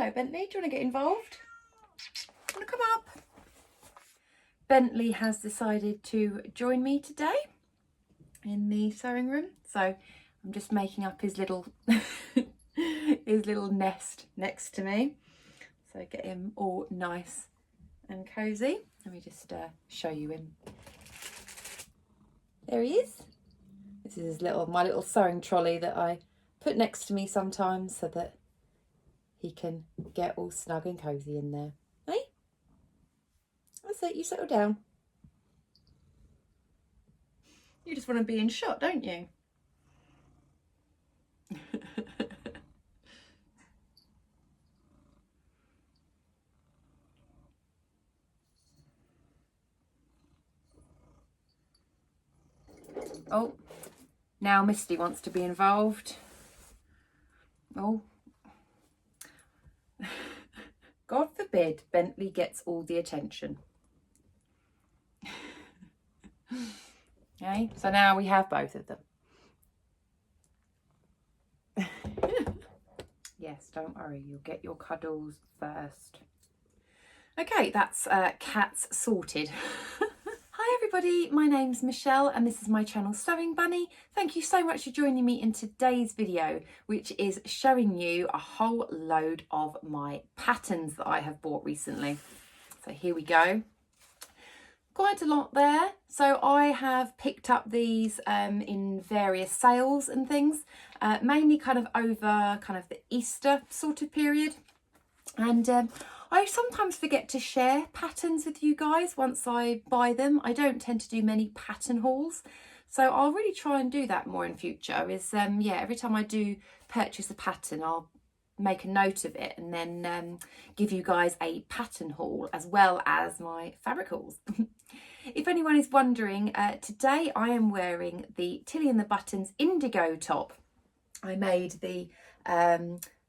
Hello Bentley, do you want to get involved? Want to come up? Bentley has decided to join me today in the sewing room, so I'm just making up his little his little nest next to me, so get him all nice and cozy. Let me just show you him. There he is. This is my little sewing trolley that I put next to me sometimes so that he can get all snug and cozy in there. Hey, that's it, you settle down. You just want to be in shot, don't you? Oh, now Misty wants to be involved. Oh. God forbid Bentley gets all the attention. Okay, so now we have both of them. Yes, don't worry, you'll get your cuddles first. Okay, that's cats sorted. Hi everybody, my name's Michelle and this is my channel Sewing Bunny. Thank you so much for joining me in today's video, which is showing you a whole load of my patterns that I have bought recently. So here we go. Quite a lot there. So I have picked up these in various sales and things, mainly kind of over kind of the Easter sort of period. And I sometimes forget to share patterns with you guys once I buy them. I don't tend to do many pattern hauls, so I'll really try and do that more in future. Yeah, every time I do purchase a pattern, I'll make a note of it and then give you guys a pattern haul as well as my fabric hauls. If anyone is wondering, today I am wearing the Tilly and the Buttons indigo top. I made the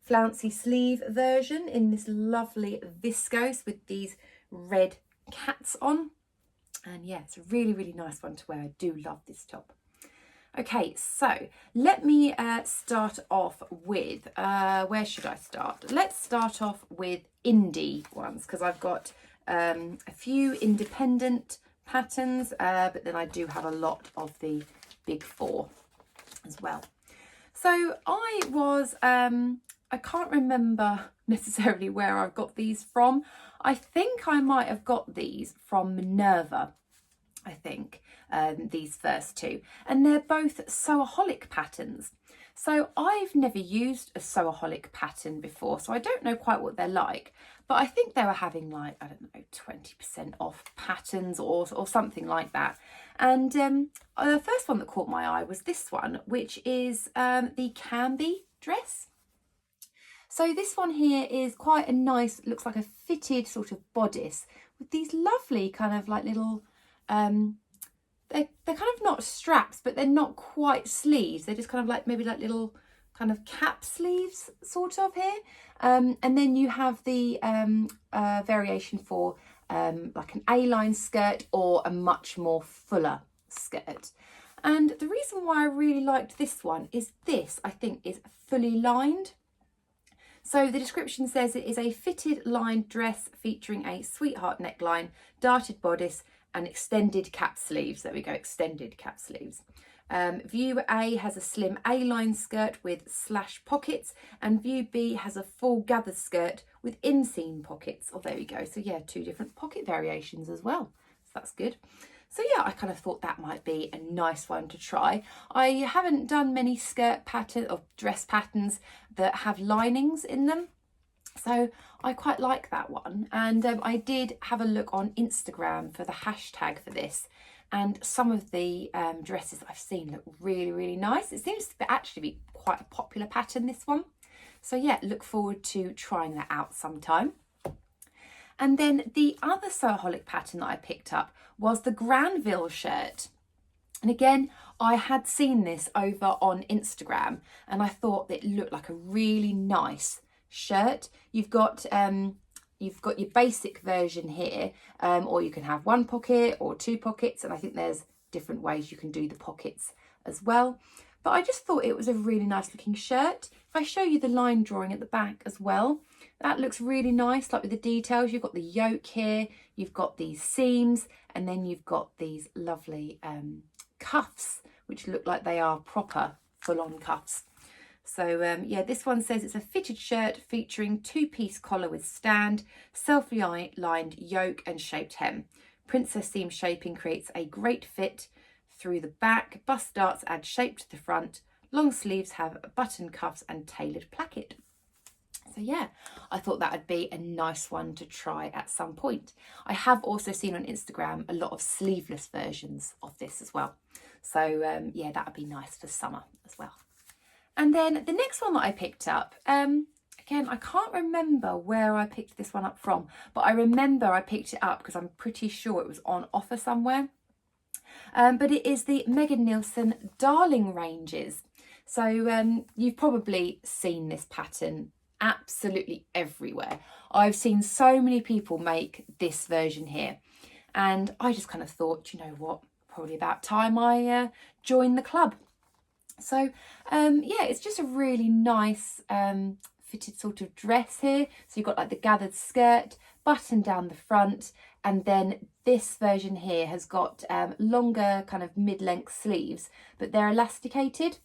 flouncy sleeve version in this lovely viscose with these red cats on, and yeah, it's a really nice one to wear. I do love this top. Okay, so let me start off with where should I start? Let's start off with indie ones, because I've got a few independent patterns, but then I do have a lot of the big four as well. So I can't remember necessarily where I've got these from. I think I might have got these from Minerva, I think, these first two. And they're both Sewaholic patterns. So I've never used a Sewaholic pattern before, so I don't know quite what they're like. But I think they were having like, I don't know, 20% off patterns or something like that. And the first one that caught my eye was this one, which is the Canby dress. So this one here is quite a nice, looks like a fitted sort of bodice with these lovely kind of like little, they're kind of not straps, but they're not quite sleeves. They're just kind of like maybe like little kind of cap sleeves sort of here. And then you have the variation for like an A-line skirt or a much more fuller skirt. And the reason why I really liked this one is this, I think, is fully lined. So the description says it is a fitted lined dress featuring a sweetheart neckline, darted bodice and extended cap sleeves. There we go, extended cap sleeves. View A has a slim A-line skirt with slash pockets, and view B has a full gathered skirt with inseam pockets. Oh, there we go. So yeah, two different pocket variations as well. So that's good. So yeah, I kind of thought that might be a nice one to try. I haven't done many skirt pattern or dress patterns that have linings in them, so I quite like that one. And I did have a look on Instagram for the hashtag for this, and some of the dresses I've seen look really nice. It seems to actually be quite a popular pattern, this one. So yeah, look forward to trying that out sometime. And then the other Sewaholic pattern that I picked up was the Granville shirt. And again, I had seen this over on Instagram and I thought it looked like a really nice shirt. You've got your basic version here, or you can have one pocket or two pockets, and I think there's different ways you can do the pockets as well. But I just thought it was a really nice looking shirt. If I show you the line drawing at the back as well, That looks really nice, like with the details. You've got the yoke here, you've got these seams, and then you've got these lovely cuffs, which look like they are proper full-on cuffs. So yeah, this one says it's a fitted shirt featuring 2-piece collar with stand, self-lined yoke and shaped hem. Princess seam shaping creates a great fit through the back. Bust darts add shape to the front. Long sleeves have button cuffs and tailored placket. So yeah, I thought that would be a nice one to try at some point. I have also seen on Instagram a lot of sleeveless versions of this as well. So yeah, that would be nice for summer as well. And then the next one that I picked up, again, I can't remember where I picked this one up from, but I remember I picked it up because I'm pretty sure it was on offer somewhere. But it is the Megan Nielsen Darling ranges. So you've probably seen this pattern absolutely everywhere. I've seen so many people make this version here, and I just kind of thought, you know what, probably about time I joined the club. So yeah, it's just a really nice fitted sort of dress here. So you've got like the gathered skirt, button down the front, and then this version here has got longer kind of mid-length sleeves, but they're elasticated.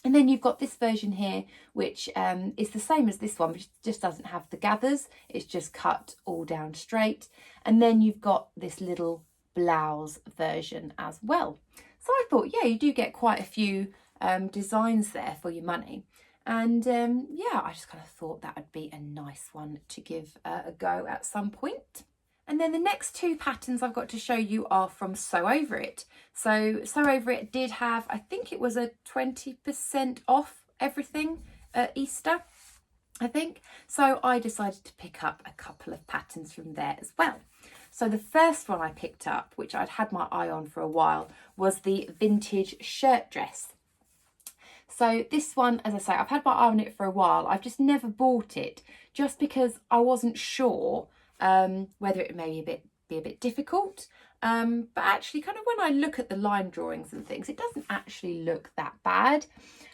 And then you've got this version here, which is the same as this one, but it just doesn't have the gathers. It's just cut all down straight. And then you've got this little blouse version as well. So I thought, yeah, you do get quite a few designs there for your money. And yeah, I just kind of thought that would be a nice one to give a go at some point. And then the next two patterns I've got to show you are from Sew Over It. So Sew Over It did have, I think it was a 20% off everything at Easter, I think. So I decided to pick up a couple of patterns from there as well. So the first one I picked up, which I'd had my eye on for a while, was the vintage shirt dress. So this one, as I say, I've had my eye on it for a while. I've just never bought it just because I wasn't sure whether it may be a bit difficult. But actually, kind of when I look at the line drawings and things, it doesn't actually look that bad.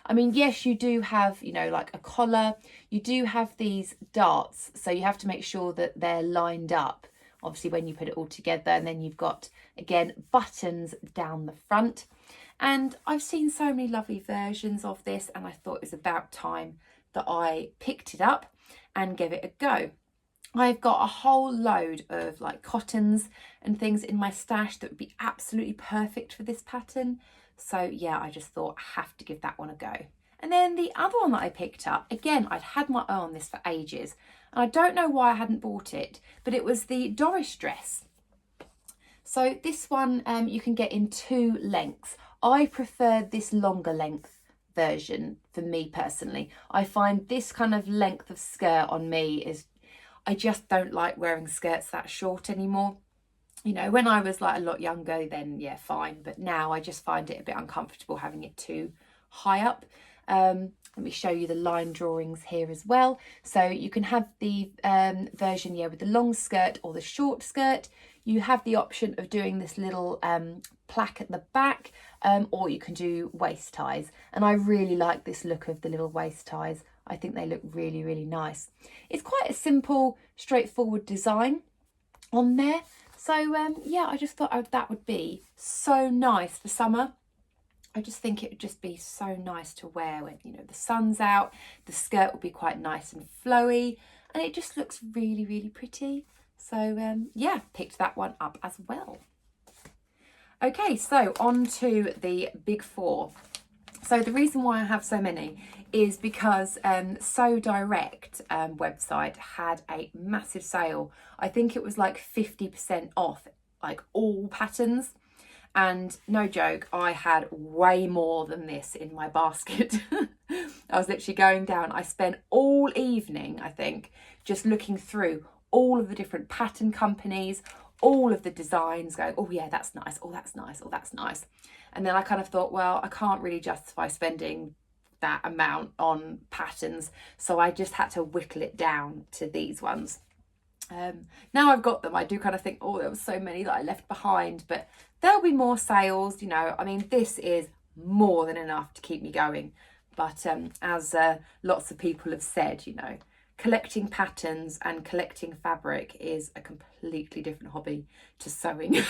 I mean, yes, you do have, you know, like a collar. You do have these darts, so you have to make sure that they're lined up, obviously, when you put it all together. And then you've got, again, buttons down the front. And I've seen so many lovely versions of this, and I thought it was about time that I picked it up and gave it a go. I've got a whole load of like cottons and things in my stash that would be absolutely perfect for this pattern. So yeah, I just thought I have to give that one a go. And then the other one that I picked up, again, I'd had my eye on this for ages, and I don't know why I hadn't bought it, but it was the Doris dress. So this one you can get in 2 lengths. I prefer this longer length version for me personally. I find this kind of length of skirt on me is, I just don't like wearing skirts that short anymore. You know, when I was like a lot younger, then yeah, fine. But now I just find it a bit uncomfortable having it too high up. Let me show you the line drawings here as well. So you can have the version, yeah, with the long skirt or the short skirt. You have the option of doing this little plaque at the back, or you can do waist ties. And I really like this look of the little waist ties. I think they look really, really nice. It's quite a simple, straightforward design on there. So yeah, I just thought that would be so nice for summer. I just think it would just be so nice to wear when, you know, the sun's out. The skirt will be quite nice and flowy, and it just looks really, really pretty. So yeah, picked that one up as well. Okay, so on to the big 4. So the reason why I have so many is because Sew Direct website had a massive sale. I think it was like 50% off, like all patterns. And no joke, I had way more than this in my basket. I was literally going down. I spent all evening, I think, just looking through all of the different pattern companies, all of the designs, going, oh yeah, that's nice, oh that's nice, oh that's nice. And then I kind of thought, well, I can't really justify spending that amount on patterns, so I just had to whittle it down to these ones. Now I've got them, I do kind of think, oh, there was so many that I left behind, but there'll be more sales, you know. I mean, this is more than enough to keep me going. But as lots of people have said, you know, collecting patterns and collecting fabric is a completely different hobby to sewing.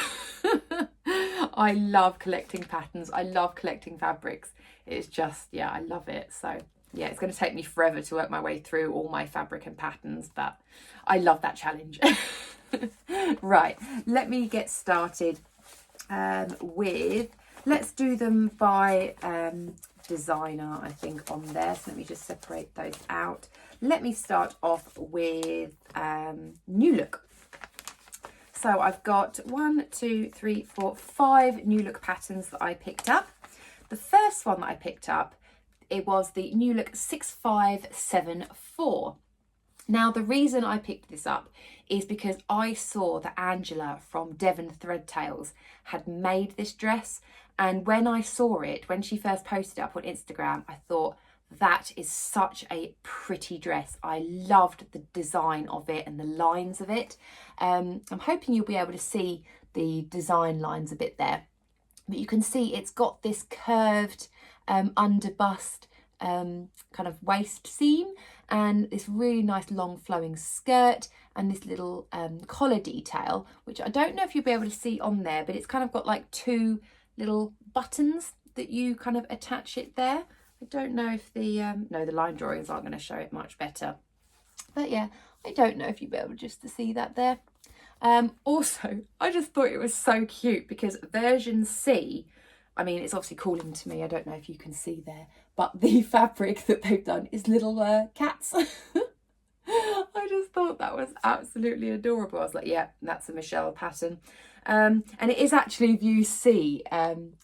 I love collecting patterns. I love collecting fabrics. It's just, yeah, I love it. So yeah, it's going to take me forever to work my way through all my fabric and patterns, but I love that challenge. Right, let me get started with, let's do them by designer, I think, on there. So let me just separate those out. Let me start off with New Look. So I've got 1, 2, 3, 4, 5 New Look patterns that I picked up. The first one that I picked up, it was the New Look 6574. Now, the reason I picked this up is because I saw that Angela from Devon Thread Tales had made this dress. And when I saw it, when she first posted it up on Instagram, I thought, that is such a pretty dress. I loved the design of it and the lines of it. I'm hoping you'll be able to see the design lines a bit there. But you can see it's got this curved under bust kind of waist seam, and this really nice long flowing skirt, and this little collar detail, which I don't know if you'll be able to see on there, but it's kind of got like 2 little buttons that you kind of attach it there. I don't know if the no, the line drawings aren't going to show it much better, but yeah, I don't know if you'll be able just to see that there. Also, I just thought it was so cute because version C, I mean, it's obviously calling to me, I don't know if you can see there, but the fabric that they've done is little cats. I just thought that was absolutely adorable. I was like, yeah, that's a Michelle pattern. And it is actually view C,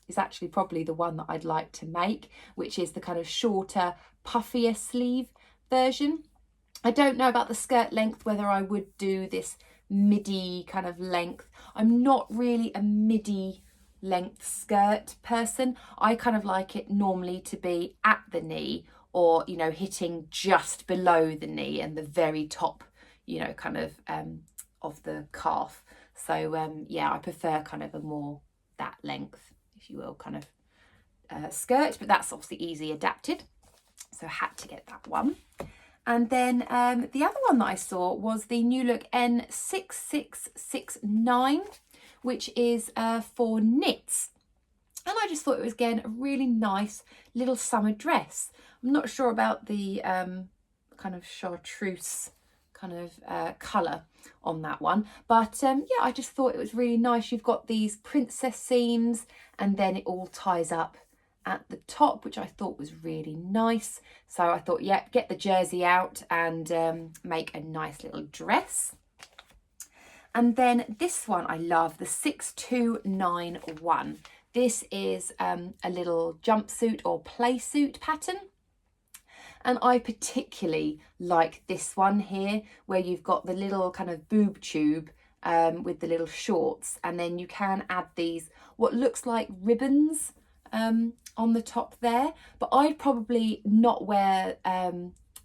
is actually probably the one that I'd like to make, which is the kind of shorter, puffier sleeve version. I don't know about the skirt length, whether I would do this midi kind of length. I'm not really a midi length skirt person. I kind of like it normally to be at the knee, or, you know, hitting just below the knee and the very top, you know, kind of the calf. So yeah, I prefer kind of a more that length, if you will, kind of skirt, but that's obviously easy adapted. So I had to get that one. And then the other one that I saw was the New Look N6669, which is for knits. And I just thought it was, again, a really nice little summer dress. I'm not sure about the kind of chartreuse kind of colour on that one. But yeah, I just thought it was really nice. You've got these princess seams, and then it all ties up at the top, which I thought was really nice. So I thought, yeah, get the jersey out and make a nice little dress. And then this one I love, the 6291. This is a little jumpsuit or play suit pattern. And I particularly like this one here, where you've got the little kind of boob tube with the little shorts. And then you can add these, what looks like ribbons on the top there. But I'd probably not wear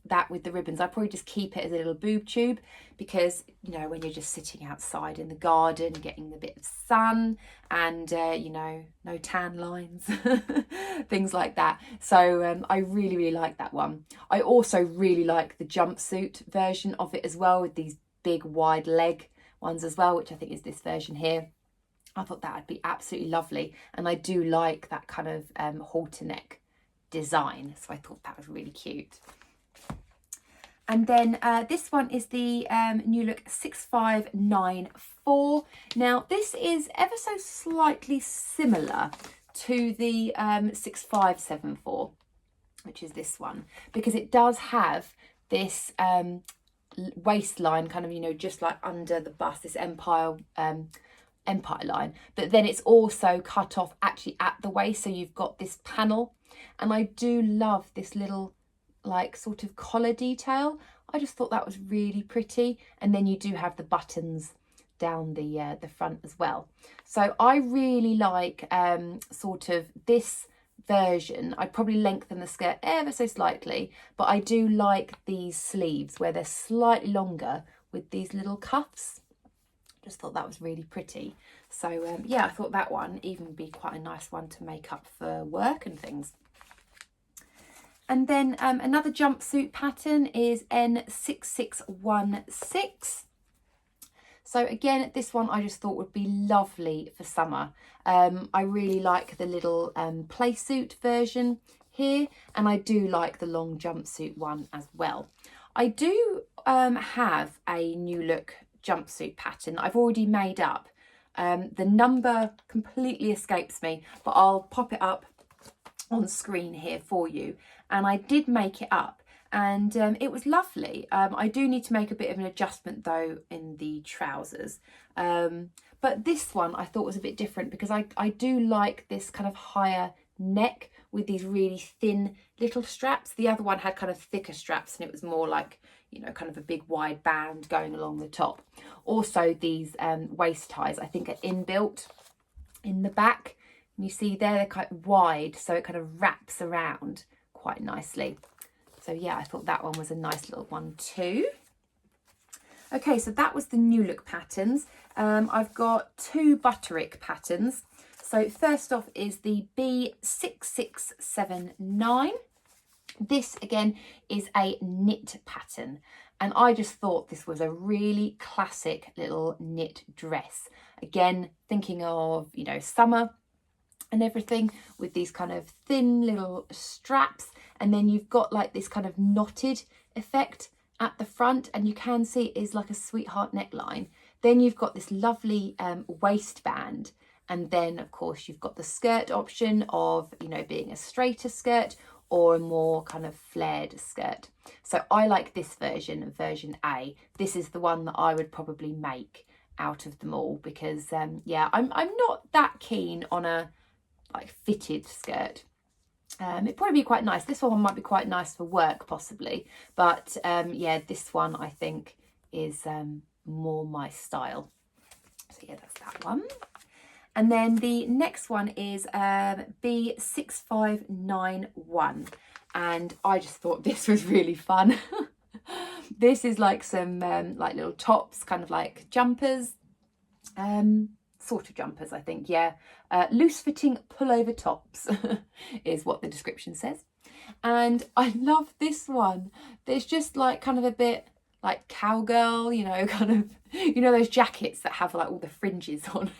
that with the ribbons. I'd probably just keep it as a little boob tube, because, you know, when you're just sitting outside in the garden getting a bit of sun and you know, no tan lines, things like that. So I really like that one. I also really like the jumpsuit version of it as well, with these big wide leg ones as well, which I think is this version here. I thought that would be absolutely lovely, and I do like that kind of halter neck design, so I thought that was really cute. And then this one is the New Look 6594. Now, this is ever so slightly similar to the 6574, which is this one, because it does have this waistline kind of, you know, just like under the bust, this empire line, but then it's also cut off actually at the waist, so you've got this panel. And I do love this little like sort of collar detail. I just thought that was really pretty. And then you do have the buttons down the front as well. So I really like sort of this version. I'd probably lengthen the skirt ever so slightly, but I do like these sleeves where they're slightly longer with these little cuffs. Just thought that was really pretty. So yeah, I thought that one even be quite a nice one to make up for work and things. And then another jumpsuit pattern is N6616. So again, this one I just thought would be lovely for summer. I really like the little play suit version here, and I do like the long jumpsuit one as well. I do have a new look jumpsuit pattern I've already made up. The number completely escapes me, but I'll pop it up on screen here for you. And I did make it up, and it was lovely. I do need to make a bit of an adjustment though in the trousers. But this one I thought was a bit different because I do like this kind of higher neck with these really thin little straps. The other one had kind of thicker straps, and it was more like, you know, kind of a big wide band going along the top. Also these waist ties I think are inbuilt in the back. And you see there, they're quite wide, so it kind of wraps around quite nicely. So yeah, I thought that one was a nice little one too. Okay, so that was the new look patterns. I've got 2 Butterick patterns. So first off is the B6679. This again is a knit pattern, and I just thought this was a really classic little knit dress. Again, thinking of, you know, summer and everything, with these kind of thin little straps, and then you've got like this kind of knotted effect at the front, and you can see it is like a sweetheart neckline. Then you've got this lovely waistband, and then of course you've got the skirt option of, you know, being a straighter skirt or a more kind of flared skirt. So I like this version, version A. This is the one that I would probably make out of them all, because yeah, I'm not that keen on a like fitted skirt. It'd probably be quite nice. This one might be quite nice for work possibly, but yeah, this one I think is more my style. So yeah, that's that one. And then the next one is B6591, and I just thought this was really fun. This is like some like little tops, kind of like jumpers, sort of jumpers, I think, yeah. Loose fitting pullover tops is what the description says. And I love this one. There's just like kind of a bit like cowgirl, you know, kind of, you know, those jackets that have like all the fringes on.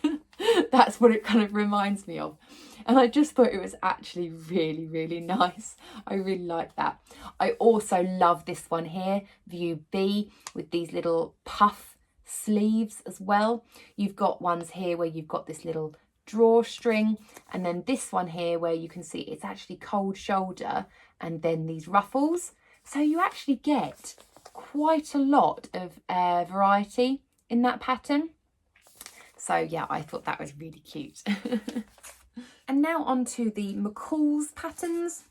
That's what it kind of reminds me of. And I just thought it was actually really, really nice. I really like that. I also love this one here, View B, with these little puff sleeves as well. You've got ones here where you've got this little drawstring, and then this one here where you can see it's actually cold shoulder and then these ruffles. So you actually get quite a lot of variety in that pattern. So yeah, I thought that was really cute. And now on to the McCalls patterns.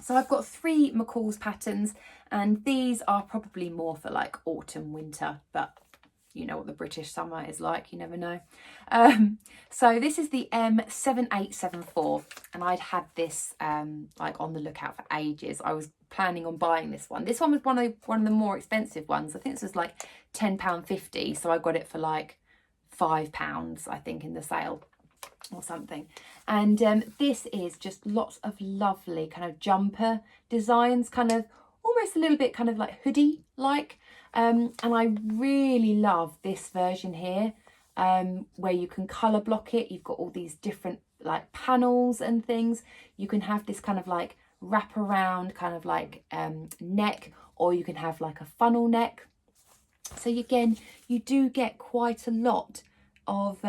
So I've got 3 McCalls patterns, and these are probably more for like autumn, winter, but you know what the British summer is like, you never know. So this is the M7874, and I'd had this like on the lookout for ages. I was planning on buying this one. This one was one of the more expensive ones. I think this was like £10.50, so I got it for like £5, I think, in the sale or something. And this is just lots of lovely kind of jumper designs, kind of almost a little bit kind of like hoodie like. And I really love this version here, where you can colour block it. You've got all these different like panels and things. You can have this kind of like wrap around kind of like neck, or you can have like a funnel neck. So again, you do get quite a lot of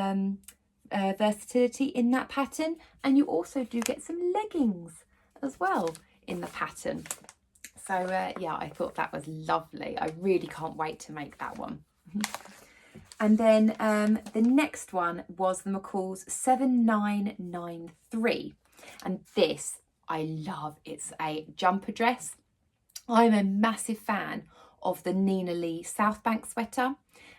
versatility in that pattern, and you also do get some leggings as well in the pattern. So yeah, I thought that was lovely. I really can't wait to make that one. And then the next one was the McCalls 7993, and this I love. It's a jumper dress. I'm a massive fan of the Nina Lee South Bank sweater,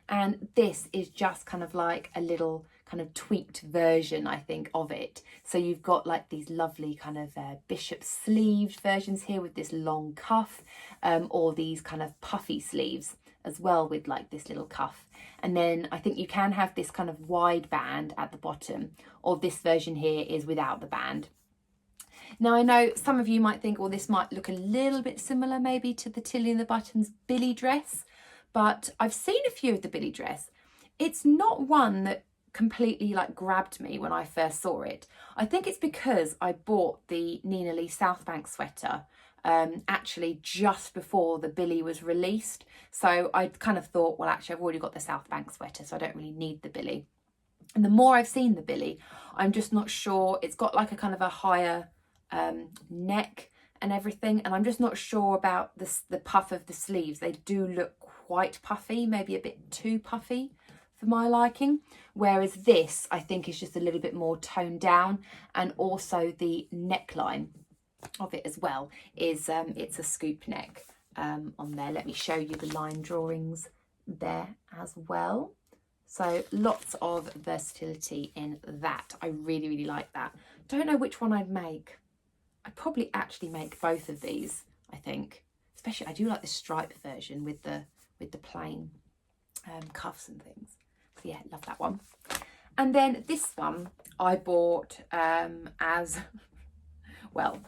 and this is just kind of like a little kind of tweaked version, I think, of it. So you've got like these lovely kind of bishop sleeved versions here with this long cuff, or these kind of puffy sleeves as well with like this little cuff. And then I think you can have this kind of wide band at the bottom, or this version here is without the band. Now I know some of you might think, well, this might look a little bit similar maybe to the Tilly and the Buttons Billy dress, but I've seen a few of the Billy dress. It's not one that completely like grabbed me when I first saw it. I think it's because I bought the Nina Lee Southbank sweater actually just before the Billy was released. So I kind of thought, well, actually I've already got the Southbank sweater, so I don't really need the Billy. And the more I've seen the Billy, I'm just not sure. It's got like a kind of a higher neck and everything, and I'm just not sure about the puff of the sleeves. They do look quite puffy, maybe a bit too puffy for my liking, whereas this I think is just a little bit more toned down, and also the neckline of it as well is it's a scoop neck on there. Let me show you the line drawings there as well. So lots of versatility in that. I really like that. Don't know which one I'd make. I'd probably actually make both of these, I think. Especially I do like the stripe version with the plain cuffs and things. So yeah, love that one. And then this one I bought as well.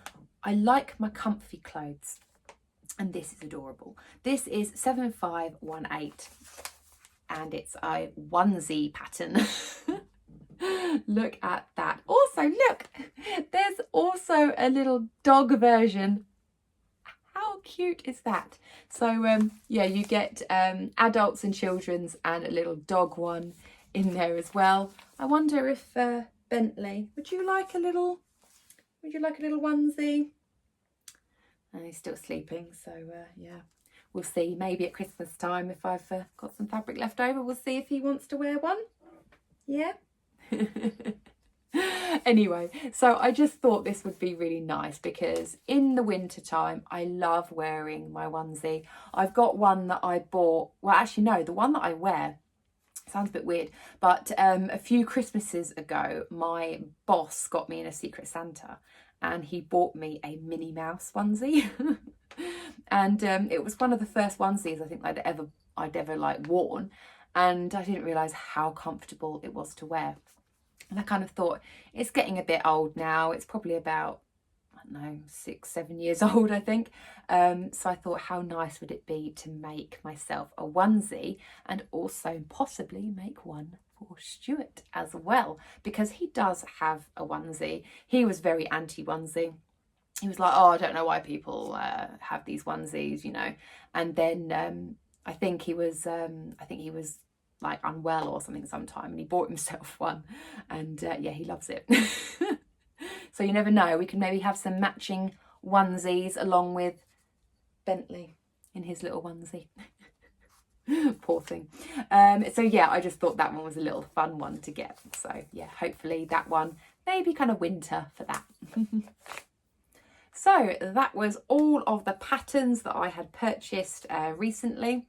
I like my comfy clothes, and this is adorable. This is 7518 and it's a onesie pattern. Look at that. Also, look, there's also a little dog version. How cute is that? So yeah, you get adults and children's and a little dog one in there as well. I wonder if Bentley, would you like a little onesie? And he's still sleeping, so yeah, we'll see. Maybe at Christmas time, if I've got some fabric left over, we'll see if he wants to wear one. Yeah. Anyway, so I just thought this would be really nice because in the winter time I love wearing my onesie. I've got one that I bought, well actually no, the one that I wear, sounds a bit weird, but a few Christmases ago my boss got me in a Secret Santa and he bought me a Minnie Mouse onesie. And it was one of the first onesies I think I'd ever like worn, and I didn't realise how comfortable it was to wear. And I kind of thought, it's getting a bit old now. It's probably about, I don't know, 6-7 years old, I think. So I thought, how nice would it be to make myself a onesie and also possibly make one for Stuart as well, because he does have a onesie. He was very anti-onesie. He was like, oh, I don't know why people have these onesies, you know. And then I think he was like unwell or something sometime, and he bought himself one, and yeah, he loves it. So you never know, we can maybe have some matching onesies along with Bentley in his little onesie. Poor thing. So yeah, I just thought that one was a little fun one to get. So yeah, hopefully that one maybe kind of winter for that. So that was all of the patterns that I had purchased recently.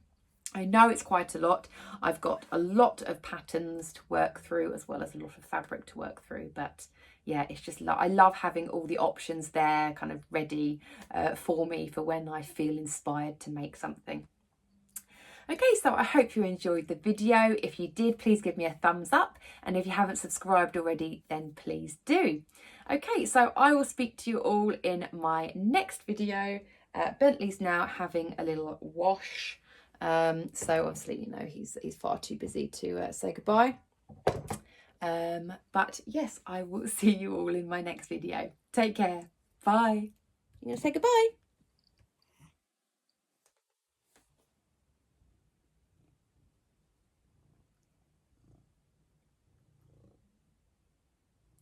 I know it's quite a lot. I've got a lot of patterns to work through as well as a lot of fabric to work through, but yeah, it's just I love having all the options there kind of ready for me for when I feel inspired to make something. Okay, so I hope you enjoyed the video. If you did, please give me a thumbs up, and if you haven't subscribed already, then please do. Okay, so I will speak to you all in my next video. Bentley's now having a little wash. So obviously, you know, he's far too busy to say goodbye. But yes, I will see you all in my next video. Take care. Bye. You gonna say goodbye?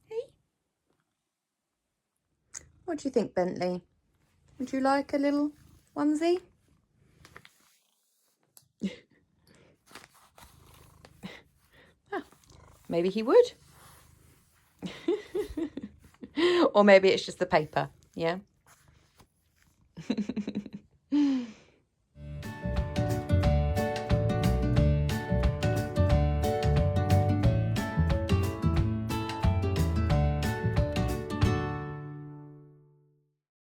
Hey. What do you think, Bentley? Would you like a little onesie? Maybe he would. Or maybe it's just the paper, yeah?